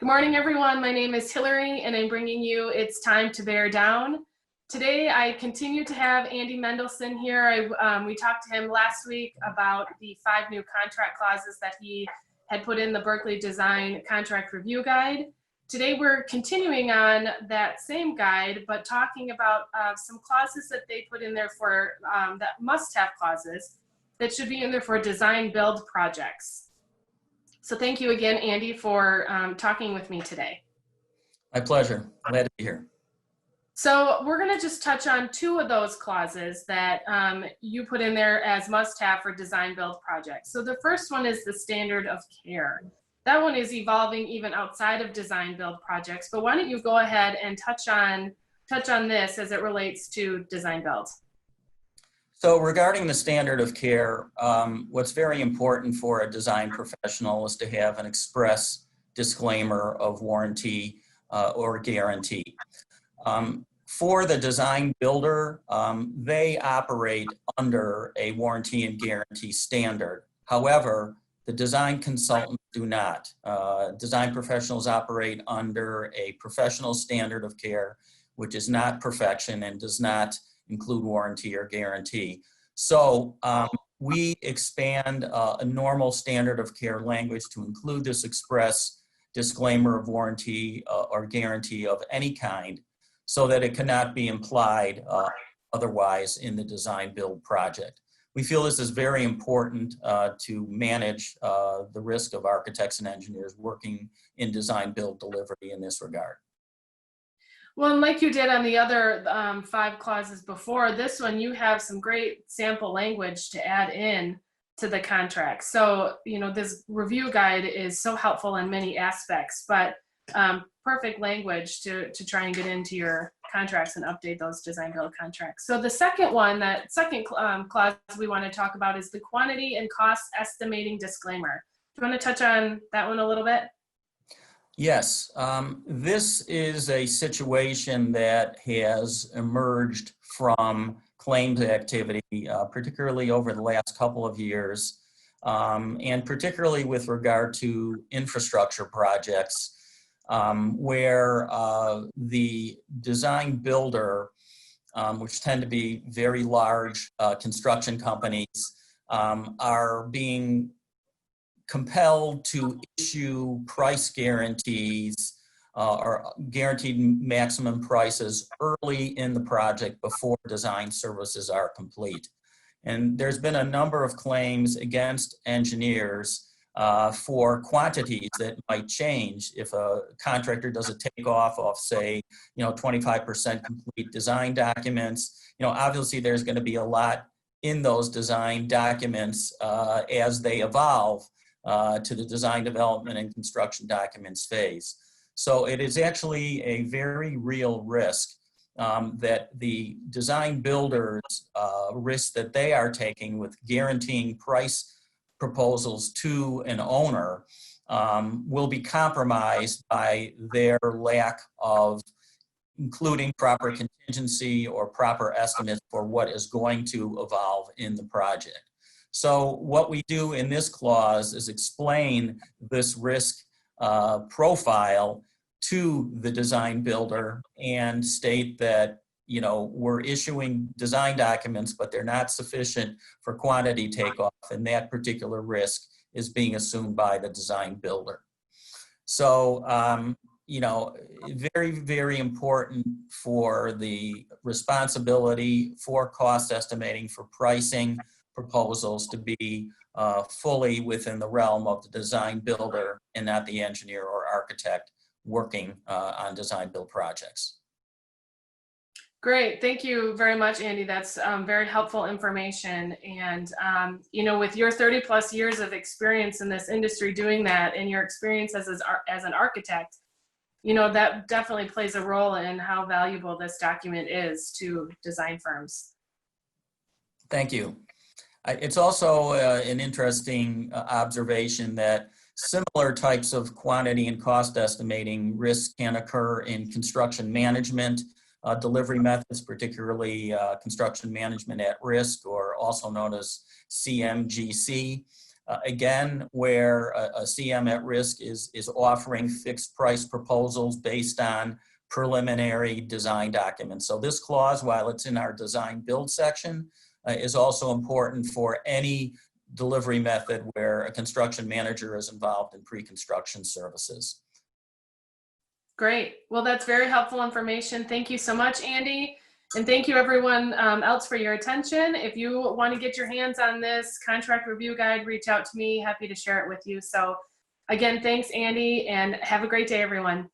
Good morning, everyone. My name is Hillary, and I'm bringing you It's Time to Bear Down. Today, I continue to have Andy Mendelson here. We talked to him last week about the 5 new contract clauses that he had put in the Berkley Design Contract Review Guide. Today, we're continuing on that same guide, but talking about some clauses that they put in there for that must-have clauses that should be in there for design-build projects. So thank you again, Andy, for talking with me today. My pleasure. Glad to be here. So we're going to just touch on 2 of those clauses that you put in there as must-have for design-build projects. So the first one is the standard of care. That one is evolving even outside of design-build projects. But why don't you go ahead and touch on this as it relates to design-build? So regarding the standard of care, what's very important for a design professional is to have an express disclaimer of warranty or guarantee. For the design builder, they operate under a warranty and guarantee standard. However, the design consultants do not. Design professionals operate under a professional standard of care, which is not perfection and does not include warranty or guarantee. So we expand a normal standard of care language to include this express disclaimer of warranty or guarantee of any kind so that it cannot be implied otherwise in the design build project. We feel this is very important to manage the risk of architects and engineers working in design build delivery in this regard. Well, and like you did on the other 5 clauses before, this one you have some great sample language to add in to the contract. So, you know, this review guide is so helpful in many aspects, but perfect language to try and get into your contracts and update those design build contracts. So the second one, that second clause we want to talk about is the quantity and cost estimating disclaimer. Do you want to touch on that one a little bit? Yes, this is a situation that has emerged from claims activity, particularly over the last couple of years, and particularly with regard to infrastructure projects, where the design builder, which tend to be very large construction companies, are being compelled to issue price guarantees or guaranteed maximum prices early in the project before design services are complete. And there's been a number of claims against engineers for quantities that might change if a contractor does a takeoff of, say, 25% complete design documents. Obviously there's going to be a lot in those design documents as they evolve to the design development and construction documents phase. So it is actually a very real risk that the design builders risk that they are taking with guaranteeing price proposals to an owner will be compromised by their lack of including proper contingency or proper estimates for what is going to evolve in the project. So what we do in this clause is explain this risk profile to the design builder and state that, we're issuing design documents, but they're not sufficient for quantity takeoff, and that particular risk is being assumed by the design builder. So, very, very important for the responsibility for cost estimating, for pricing proposals to be fully within the realm of the design builder and not the engineer or architect working on design build projects. Great, thank you very much, Andy. That's very helpful information. And with your 30+ years of experience in this industry doing that, and your experience as an architect, that definitely plays a role in how valuable this document is to design firms. Thank you. It's also an interesting observation that similar types of quantity and cost estimating risks can occur in construction management delivery methods, particularly construction management at risk, or also known as CMGC. Again, where a CM at risk is offering fixed price proposals based on preliminary design documents. So this clause, while it's in our design build section, is also important for any delivery method where a construction manager is involved in pre-construction services. Great. Well, that's very helpful information. Thank you so much, Andy. And thank you everyone else for your attention. If you want to get your hands on this contract review guide, reach out to me. Happy to share it with you. So again, thanks, Andy, and have a great day, everyone.